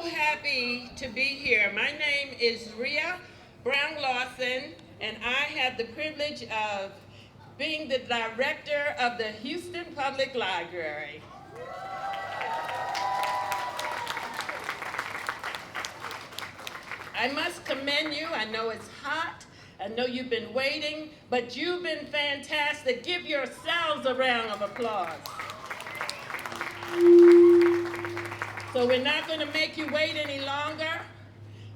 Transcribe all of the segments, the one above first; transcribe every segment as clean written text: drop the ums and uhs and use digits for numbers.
happy to be here. My name is Rhea Brown Lawson, and I have the privilege of being the director of the Houston Public Library. I must commend you. I know it's hot. I know you've been waiting, but you've been fantastic. Give yourselves a round of applause. So we're not going to make you wait any longer.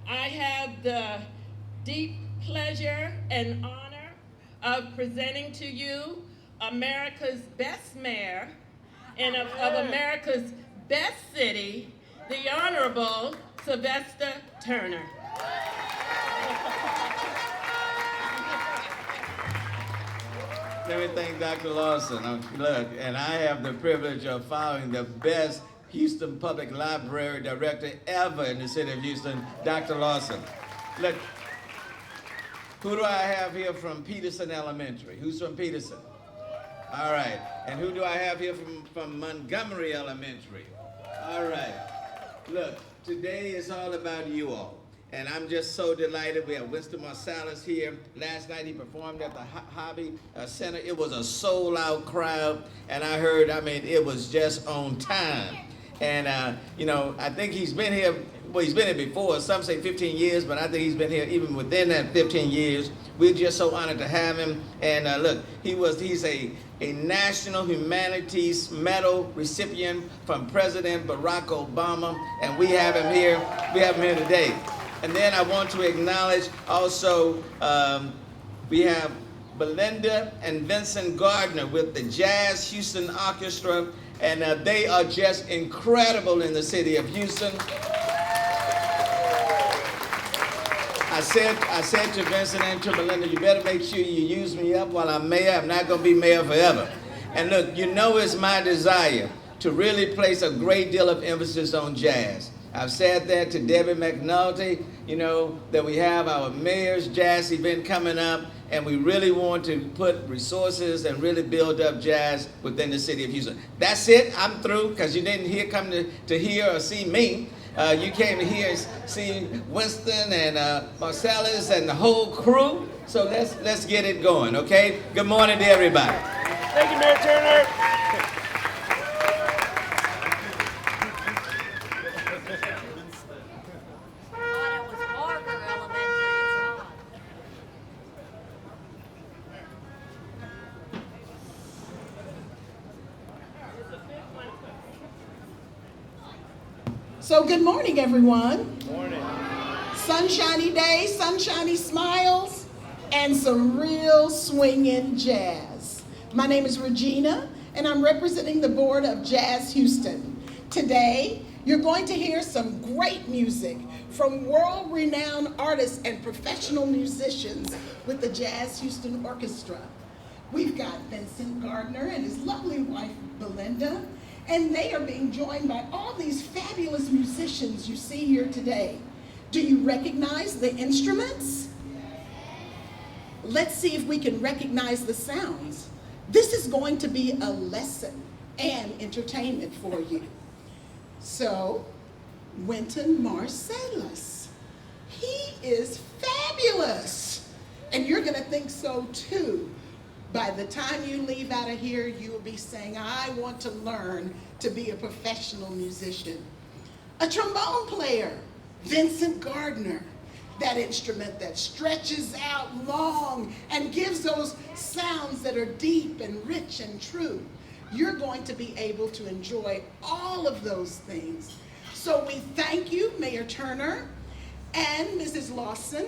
I have the deep pleasure and honor of presenting to you America's best mayor and of America's best city, the Honorable Sylvester Turner. Let me thank Dr. Lawson. Look, and I have the privilege of following the best Houston Public Library director ever in the city of Houston, Dr. Lawson. Look, who do I have here from Peterson Elementary? Who's from Peterson? All right. And who do I have here from Montgomery Elementary? All right. Look, today is all about you all. And I'm just so delighted. We have Winston Marsalis here. Last night he performed at the Hobby Center. It was a sold-out crowd, and I heard, it was just on time. And, I think he's been here, well, he's been here before. Some say 15 years, but I think he's been here even within that 15 years. We're just so honored to have him. And look, he's a National Humanities Medal recipient from President Barack Obama, and we have him here. We have him here today. And then I want to acknowledge also, we have Belinda and Vincent Gardner with the Jazz Houston Orchestra, and they are just incredible in the city of Houston. I said to Vincent and to Belinda, you better make sure you use me up while I'm mayor. I'm not going to be mayor forever. And look, it's my desire to really place a great deal of emphasis on jazz. I've said that to Debbie McNulty, that we have our mayor's jazz event coming up, and we really want to put resources and really build up jazz within the city of Houston. That's it. I'm through, because you didn't come to hear or see me. You came to hear and see Winston and Marsalis and the whole crew. So let's get it going, okay? Good morning to everybody. Thank you, Mayor Turner. So good morning, everyone. Morning. Sunshiny day, sunshiny smiles, and some real swinging jazz. My name is Regina, and I'm representing the board of Jazz Houston. Today, you're going to hear some great music from world-renowned artists and professional musicians with the Jazz Houston Orchestra. We've got Vincent Gardner and his lovely wife, Belinda, and they are being joined by all these fabulous musicians you see here today. Do you recognize the instruments? Let's see if we can recognize the sounds. This is going to be a lesson and entertainment for you. So, Winton Marsalis. He is fabulous. And you're gonna think so too. By the time you leave out of here, you will be saying, I want to learn to be a professional musician. A trombone player, Vincent Gardner, that instrument that stretches out long and gives those sounds that are deep and rich and true. You're going to be able to enjoy all of those things. So we thank you, Mayor Turner and Mrs. Lawson,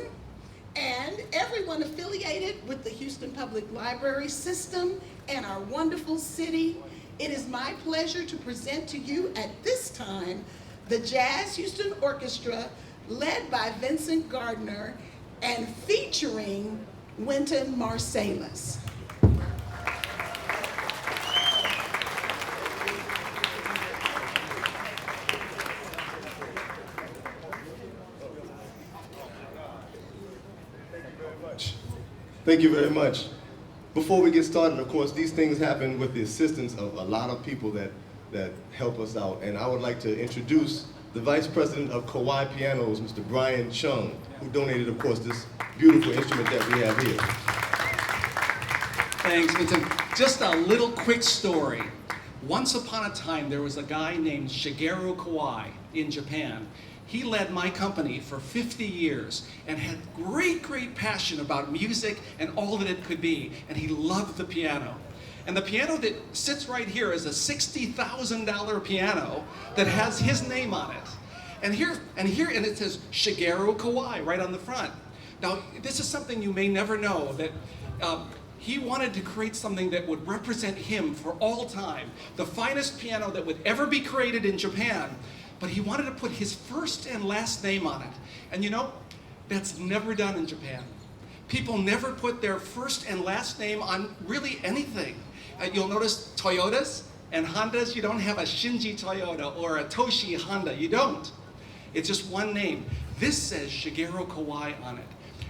and everyone affiliated with the Houston Public Library system and our wonderful city. It is my pleasure to present to you at this time the Jazz Houston Orchestra, led by Vincent Gardner and featuring Winton Marsalis. Thank you very much. Before we get started, of course, these things happen with the assistance of a lot of people that help us out. And I would like to introduce the Vice President of Kawai Pianos, Mr. Brian Chung, who donated, of course, this beautiful instrument that we have here. Thanks, Winton. Just a little quick story. Once upon a time, there was a guy named Shigeru Kawai in Japan. He led my company for 50 years and had great passion about music and all that it could be. And he loved the piano. And the piano that sits right here is a $60,000 piano that has his name on it. And it says Shigeru Kawai right on the front. Now, this is something you may never know, that he wanted to create something that would represent him for all time, the finest piano that would ever be created in Japan, but he wanted to put his first and last name on it. And you know, that's never done in Japan. People never put their first and last name on really anything. You'll notice Toyotas and Hondas, you don't have a Shinji Toyota or a Toshi Honda, you don't. It's just one name. This says Shigeru Kawai on it.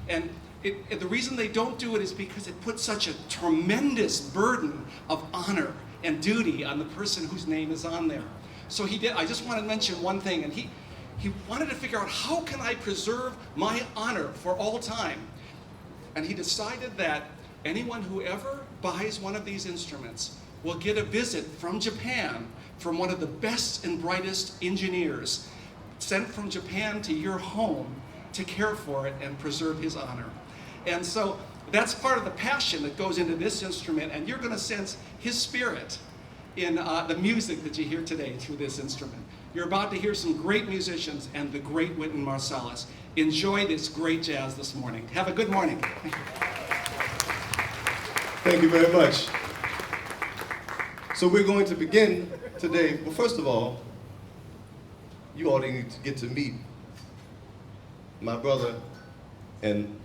And the reason they don't do it is because it puts such a tremendous burden of honor and duty on the person whose name is on there. So he did. I just want to mention one thing, and he wanted to figure out, how can I preserve my honor for all time? And he decided that anyone who ever buys one of these instruments will get a visit from Japan from one of the best and brightest engineers sent from Japan to your home to care for it and preserve his honor. And so that's part of the passion that goes into this instrument, and you're going to sense his spirit in the music that you hear today through this instrument. You're about to hear some great musicians and the great Winton Marsalis. Enjoy this great jazz this morning. Have a good morning. Thank you very much. So we're going to begin today. Well, first of all, you all need to get to meet my brother, and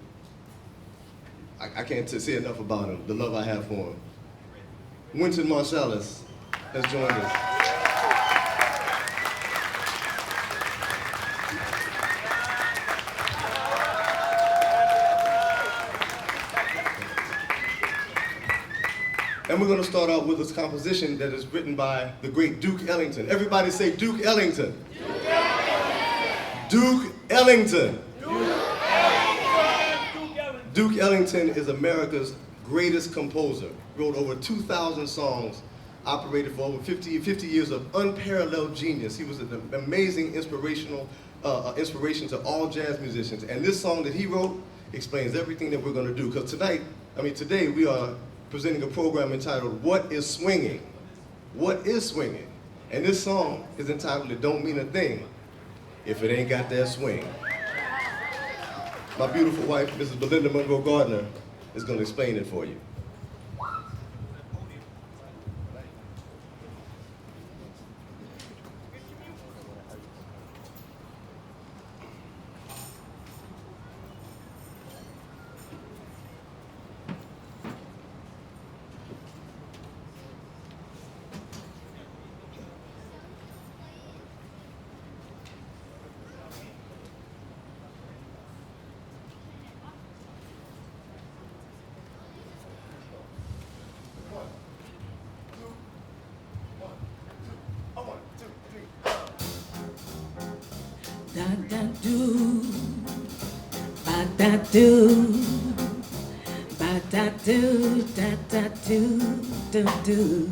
I can't say enough about him, the love I have for him. Winton Marsalis has joined us. And we're going to start out with this composition that is written by the great Duke Ellington. Everybody say Duke Ellington. Duke Ellington. Duke Ellington. Duke Ellington is America's greatest composer. Wrote over 2,000 songs, operated for over 50 years of unparalleled genius. He was an amazing inspiration to all jazz musicians. And this song that he wrote explains everything that we're going to do. Because today we are presenting a program entitled, What is Swinging? What is Swinging? And this song is entitled, It Don't Mean a Thing If It Ain't Got That Swing. My beautiful wife, Mrs. Belinda Monroe Gardner, is going to explain it for you. Da da do, ba da do, ba da do, da da do.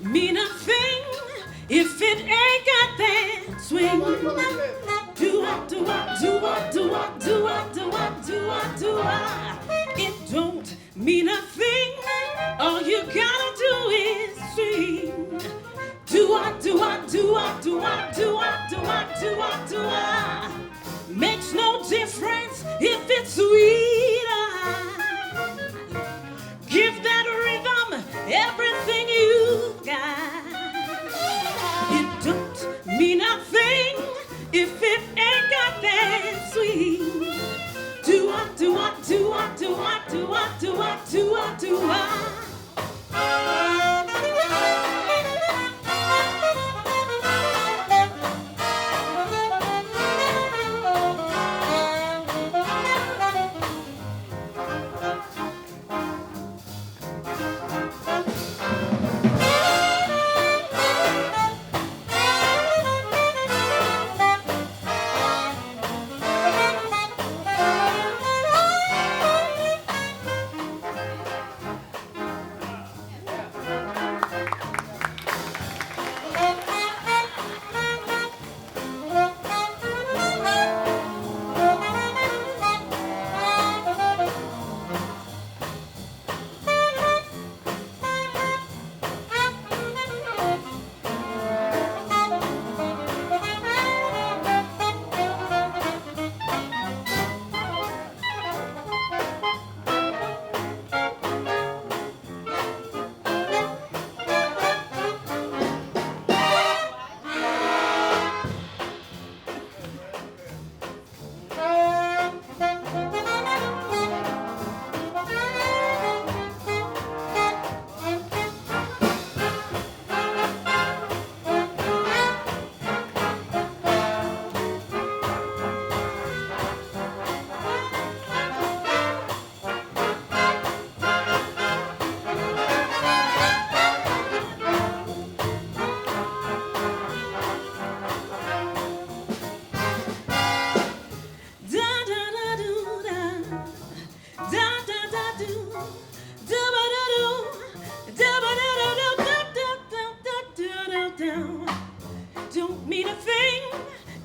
Mean a thing if it ain't got that swing. Do-ah. It don't mean a thing. All you gotta do is swing. Do-ah. Makes no difference if it's sweet. Give that rhythm everything you got. It don't mean a thing if it ain't got that sweet. Do-ah. Don't mean a thing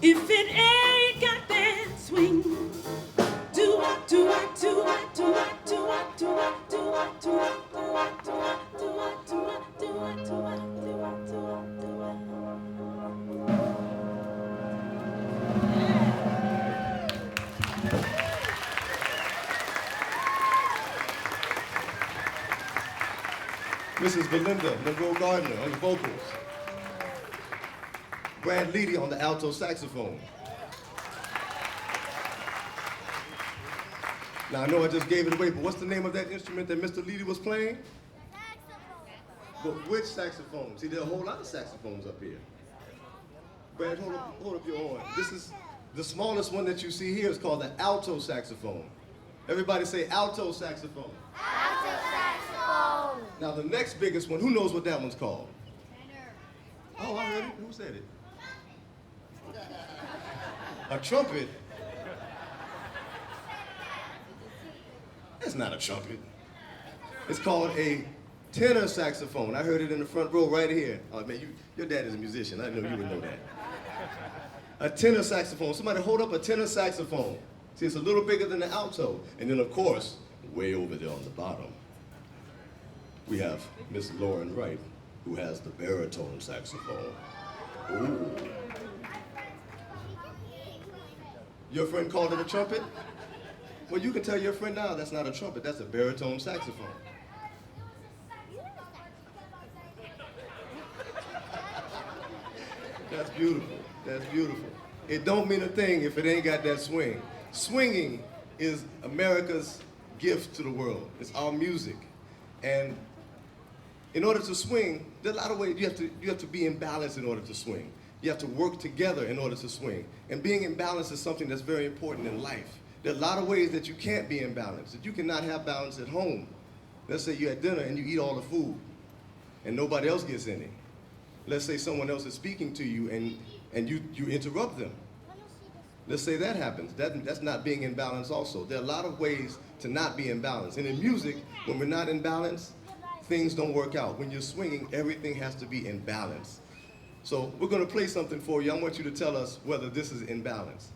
if it ain't got that swing. Mrs. Belinda Monroe Gardner on the vocals. Brad Leedy on the alto saxophone. Now I know I just gave it away, but what's the name of that instrument that Mr. Leedy was playing? But which saxophone? See, there are a whole lot of saxophones up here. Brad, hold up your horn. This is the smallest one that you see here is called the alto saxophone. Everybody say alto saxophone. Alto saxophone. Now the next biggest one, who knows what that one's called? Oh, I heard it. Who said it? A trumpet? That's not a trumpet. It's called a tenor saxophone. I heard it in the front row right here. Oh man, your dad is a musician. I know you would know that. A tenor saxophone. Somebody hold up a tenor saxophone. See, it's a little bigger than the alto. And then of course, way over there on the bottom, we have Miss Lauren Wright, who has the baritone saxophone. Ooh. Your friend called it a trumpet? Well, you can tell your friend now that's not a trumpet, that's a baritone saxophone. That's beautiful, that's beautiful. It don't mean a thing if it ain't got that swing. Swinging is America's gift to the world. It's our music. And in order to swing, there are a lot of ways you have to be in balance in order to swing. You have to work together in order to swing. And being in balance is something that's very important in life. There are a lot of ways that you can't be in balance, that you cannot have balance at home. Let's say you're at dinner and you eat all the food and nobody else gets any. Let's say someone else is speaking to you and you interrupt them. Let's say that happens. That's not being in balance also. There are a lot of ways to not be in balance. And in music, when we're not in balance, things don't work out. When you're swinging, everything has to be in balance. So we're going to play something for you. I want you to tell us whether this is in balance.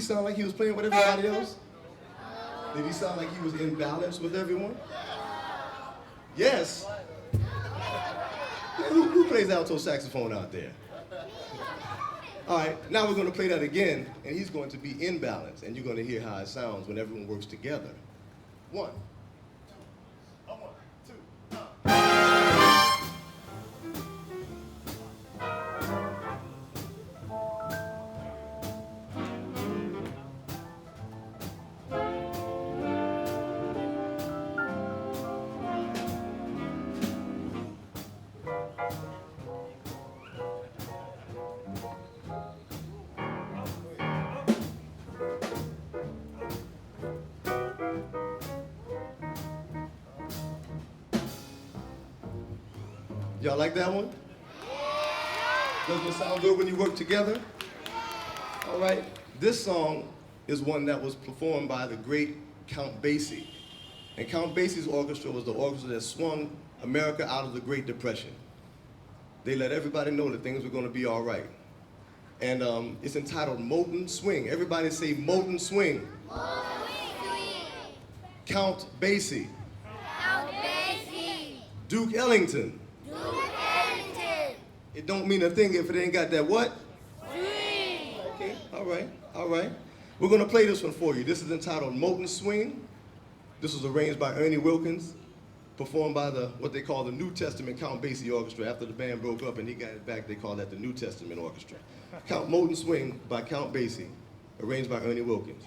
sound like he was playing with everybody else? Did he sound like he was in balance with everyone? Yes. Who plays alto saxophone out there? All right, now we're going to play that again, and he's going to be in balance, and you're going to hear how it sounds when everyone works together. 1, 2, 1, 2. Y'all like that one? Doesn't it sound good when you work together? All right, this song is one that was performed by the great Count Basie. And Count Basie's orchestra was the orchestra that swung America out of the Great Depression. They let everybody know that things were going to be all right. And it's entitled Molten Swing. Everybody say Molten Swing. Count Basie. Count Basie. Duke Ellington. Duke Ellington. It don't mean a thing if it ain't got that what? Swing. Okay, all right, all right. We're gonna play this one for you. This is entitled Molten Swing. This was arranged by Ernie Wilkins, performed by what they call the New Testament Count Basie Orchestra. After the band broke up and he got it back, they call that the New Testament Orchestra. Molten Swing by Count Basie, arranged by Ernie Wilkins.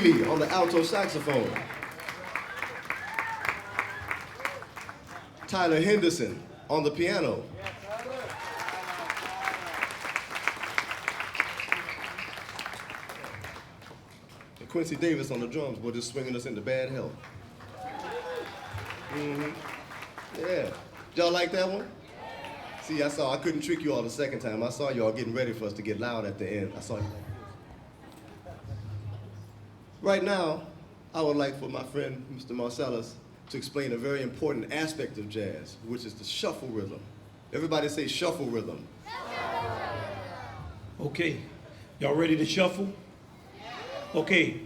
Bailey on the alto saxophone. Tyler Henderson on the piano. And Quincy Davis on the drums, boy, just swinging us into bad health. Yeah. Y'all like that one? See, I couldn't trick you all the second time. I saw y'all getting ready for us to get loud at the end. I saw you. Right now, I would like for my friend, Mr. Marsalis, to explain a very important aspect of jazz, which is the shuffle rhythm. Everybody say shuffle rhythm. Okay, y'all ready to shuffle? Okay.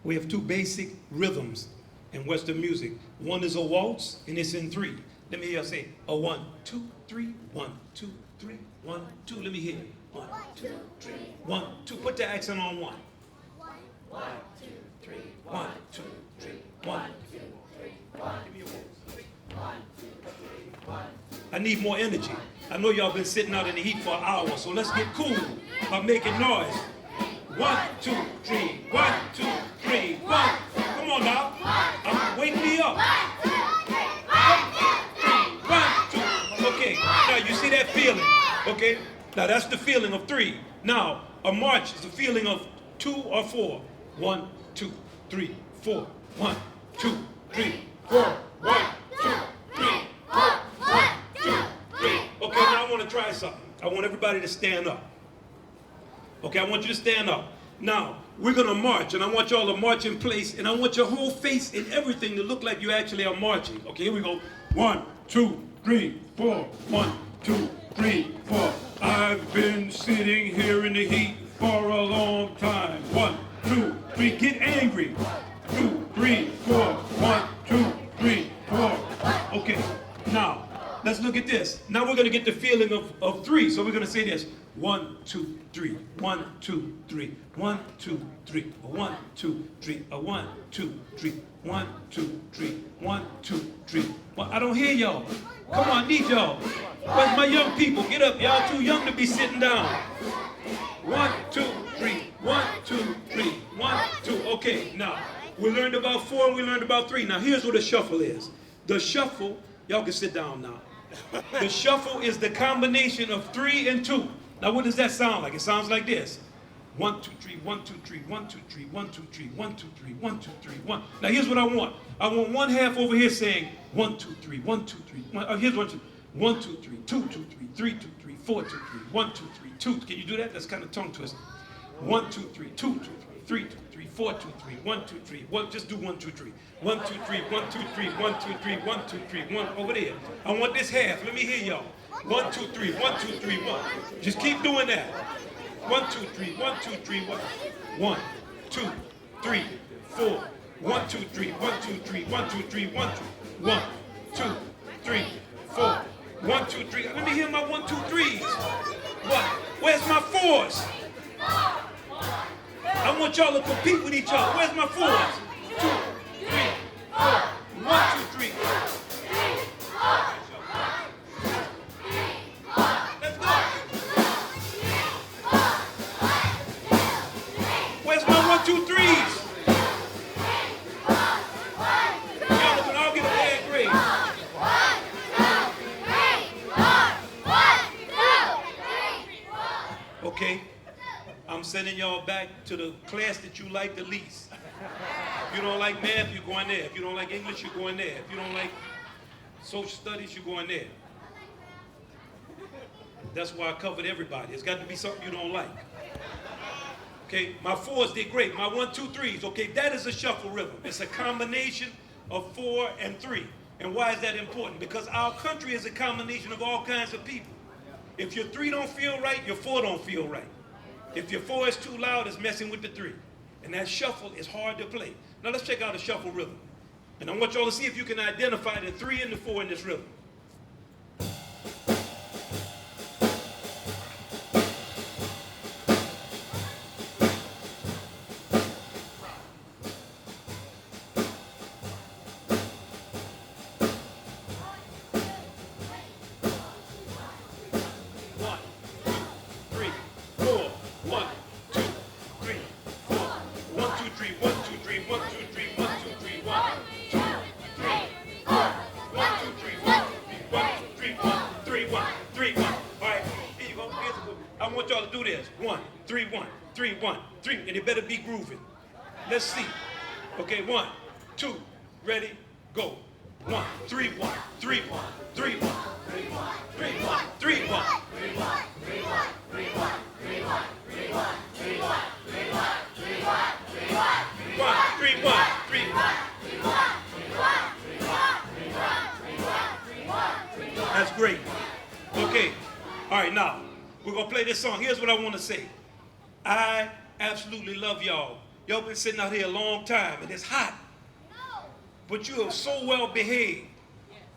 We have two basic rhythms in Western music. One is a waltz, and it's in 3. Let me hear you say a 1, 2, 3, 1, 2, 3, 1, 2. Let me hear it. 1, 2, 3, 1, 2. Put the accent on 1. 1, 2, 3, 1, 2, 3, 1, 2, 3, 1. Give me a 1, 2, 3, 1. I need more energy. I know y'all been sitting out in the heat for an hour, so let's get cool by making noise. 1, 2, 3, 1, 2, 3, 1. Come on now. Wake me up. 1, 2, 3, 1, 2. Okay, now you see that feeling. Okay, now that's the feeling of 3. Now, a march is the feeling of 2 or 4. 1, 2, 3, 4. 1, 2, 3, 4. 1, 2, 3, 4. 1, 2, 3. Okay, now I want to try something. I want everybody to stand up. Okay, I want you to stand up. Now, we're going to march, and I want y'all to march in place, and I want your whole face and everything to look like you actually are marching. Okay, here we go. 1, 2, 3, 4. 1, 2, 3, 4. I've been sitting here in the heat for a long time. 1, 2, 3, get angry. 2, 3, 4. 1, 2, 3, 4. Okay, now, let's look at this. Now we're going to get the feeling of 3, so we're going to say this. 1, 2, 3. 1, 2, 3. 1, 2, 3. 1, 2, 3. 1, 2, 3. 1, 2, 3. 1, 2, 3. Well, I don't hear y'all. Come on, I need y'all. Where's my young people? Get up. Y'all too young to be sitting down. 1, 2, 3. 1, 2, 3. 1, 2. Okay, now, we learned about 4 and we learned about 3. Now, here's what a shuffle is. The shuffle, y'all can sit down now. The shuffle is the combination of 3 and 2. Now, what does that sound like? It sounds like this. 1, 2, 3, 1, 2, 3, 1, 2, 3, 1, 2, 3, 1, 2, 3, 1, 2, 3, 1. Now, here's what I want. I want one half over here saying 1, 2, 3, 1, 2, 3. Here's 1, 2, 1, 2, 3, 2, 2, 3, 3, 2, 3, 4, 2, 3, 1, 2, 3, 2. Can you do that? That's kind of tongue twisting. 1, 2, 3, 2, 2, 3, 3, 2, 3, 4, 2, 3, 1, 2, 3, 1. Just do 1, 2, 3. 1, 2, 3, 1, 2, 3, 1, 2, 3, 1, 2, 3, 1. Over there. I want this half. Let me hear y'all. 1, 2, 3, 1, 2, 3, 1. Just keep doing that. 1, 2, 3, 1, 2, 3, 1. 1, 2, 3, 4. 1, 2, 3, 1, 2, 3, 1, 2, 3, 1, 2. 1, 2, 3, 4. 1, 2, 3. Let me hear my 1, 2, 3s. What? Where's my 4s? I want y'all to compete with each other. Where's my 4s? 2, 3, 4. 1, 2, 3. Let's go. Where's my 1, 2, 3s? Y'all can all get a bad grade. 1, 2, 3, 4. Okay. I'm sending y'all back to the class that you like the least. If you don't like math, you're going there. If you don't like English, you're going there. If you don't like social studies, you're going there. That's why I covered everybody. It's got to be something you don't like. Okay, my 4s did great. My 1, 2, 3s, okay, that is a shuffle rhythm. It's a combination of 4 and 3. And why is that important? Because our country is a combination of all kinds of people. If your 3 don't feel right, your 4 don't feel right. If your 4 is too loud, it's messing with the 3. And that shuffle is hard to play. Now let's check out a shuffle rhythm. And I want y'all to see if you can identify the 3 and the 4 in this rhythm. 3, and it better be grooving. Let's see. Okay, 1, 2, ready, go. 1, 3, 1, 3, 1, 3, 1, 3, 1, 3, 1, 3, 1, 3, 1, 3, 1, 3, 1, 3, 1, 3, 1, 3, 1, 3, 1, 3, 1, 3, 1, 3, 1, 3, 1, 3, 1, 3, 1. That's great. Okay. All right, now we're gonna play this song. Here's what I want to say. I absolutely love y'all. Y'all been sitting out here a long time, and it's hot. But you are so well behaved.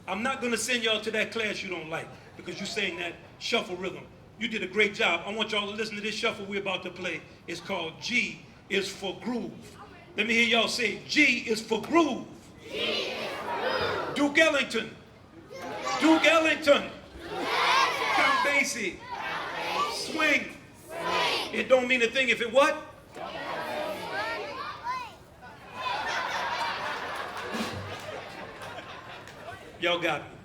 I'm not gonna send y'all to that class you don't like because you sang that shuffle rhythm. You did a great job. I want y'all to listen to this shuffle we're about to play. It's called G is for Groove. Let me hear y'all say G is for Groove. G is for Groove. Duke Ellington. Duke Ellington. Count Basie. Swing. It don't mean a thing if it what? Y'all got me.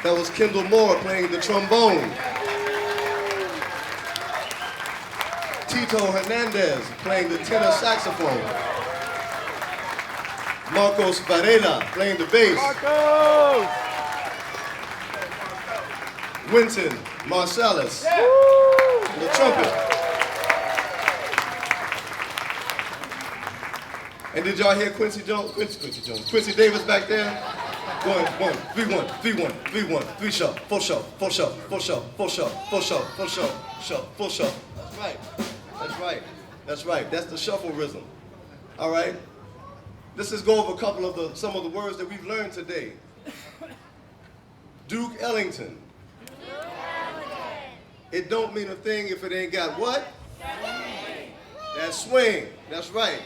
That was Kendall Moore playing the trombone. Tito Hernandez playing the tenor saxophone. Marcos Varela playing the bass. Marcos! Winton Marsalis, the trumpet. And did y'all hear Quincy Davis back there? Going 1, 3-1, 3-1, 3-1, 3 sharp, 4 sharp, 4 sharp, 4 sharp, 4 sharp, 4 sharp, 4 sharp, sharp, 4 sharp. That's right. That's right. That's right. That's the shuffle rhythm. All right. Let's just go over some of the words that we've learned today. Duke Ellington. It don't mean a thing if it ain't got what? That swing. That's right.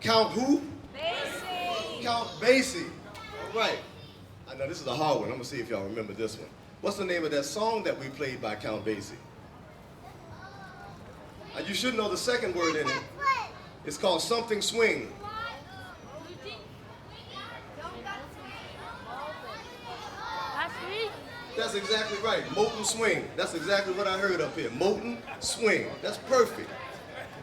Count who? Basie. Count Basie. All right. I know this is a hard one. I'm going to see if y'all remember this one. What's the name of that song that we played by Count Basie? You should know the second word in it. It's called Something Swing. That's exactly right. Molten swing. That's exactly what I heard up here. Molten swing. That's perfect.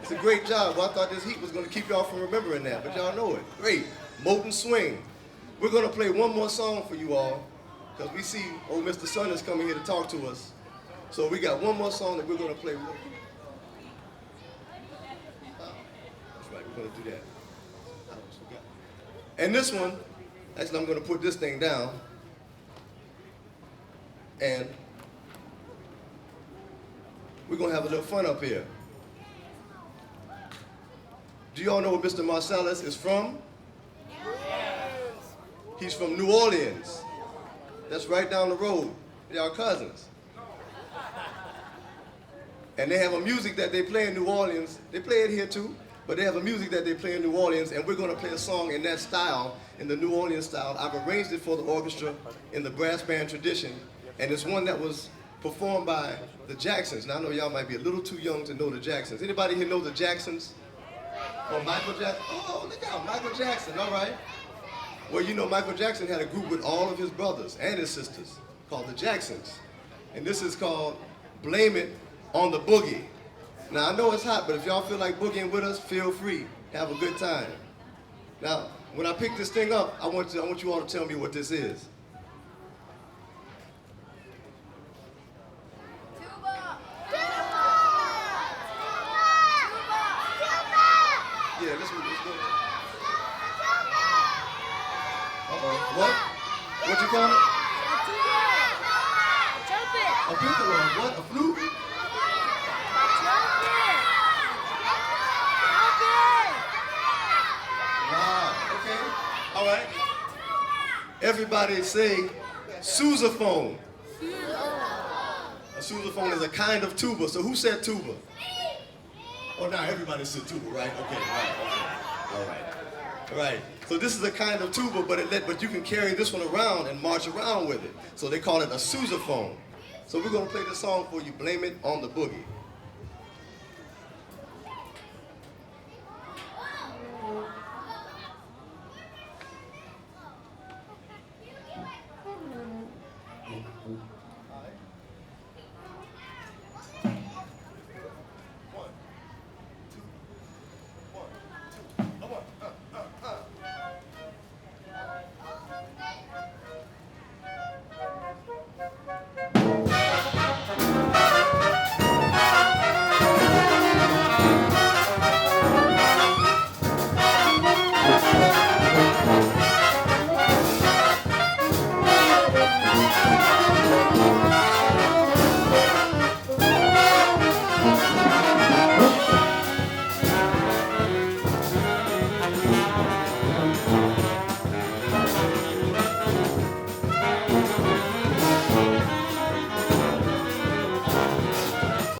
It's a great job. Well, I thought this heat was going to keep y'all from remembering that, but y'all know it. Great. Molten swing. We're going to play one more song for you all because we see old Mr. Sun is coming here to talk to us. So we got one more song that we're going to play. That's right. We're going to do that. I almost forgot. And this one, actually, I'm going to put this thing down. And we're going to have a little fun up here. Do y'all know where Mr. Marsalis is from? Yes. He's from New Orleans. That's right down the road. They are cousins. And they have a music that they play in New Orleans. They play it here too, but they have a music that they play in New Orleans, and we're going to play a song in that style, in the New Orleans style. I've arranged it for the orchestra in the brass band tradition. And it's one that was performed by the Jacksons. Now I know y'all might be a little too young to know the Jacksons. Anybody here know the Jacksons? Or Michael Jackson? Oh, look out, Michael Jackson, all right. Well, you know, Michael Jackson had a group with all of his brothers and his sisters called the Jacksons. And this is called Blame It on the Boogie. Now I know it's hot, but if y'all feel like boogieing with us, feel free. Have a good time. Now, when I pick this thing up, I want you all to tell me what this is. Yeah, let's go. Uh-oh. What? What you call it? A piccolo. What? A flute? Wow. Okay. All right. Everybody say sousaphone. A sousaphone is a kind of tuba. So who said tuba? Oh, now everybody said tuba, right? Okay, right, okay. All right. All right. So this is a kind of tuba, but you can carry this one around and march around with it. So they call it a sousaphone. So we're going to play this song for you, Blame It on the Boogie.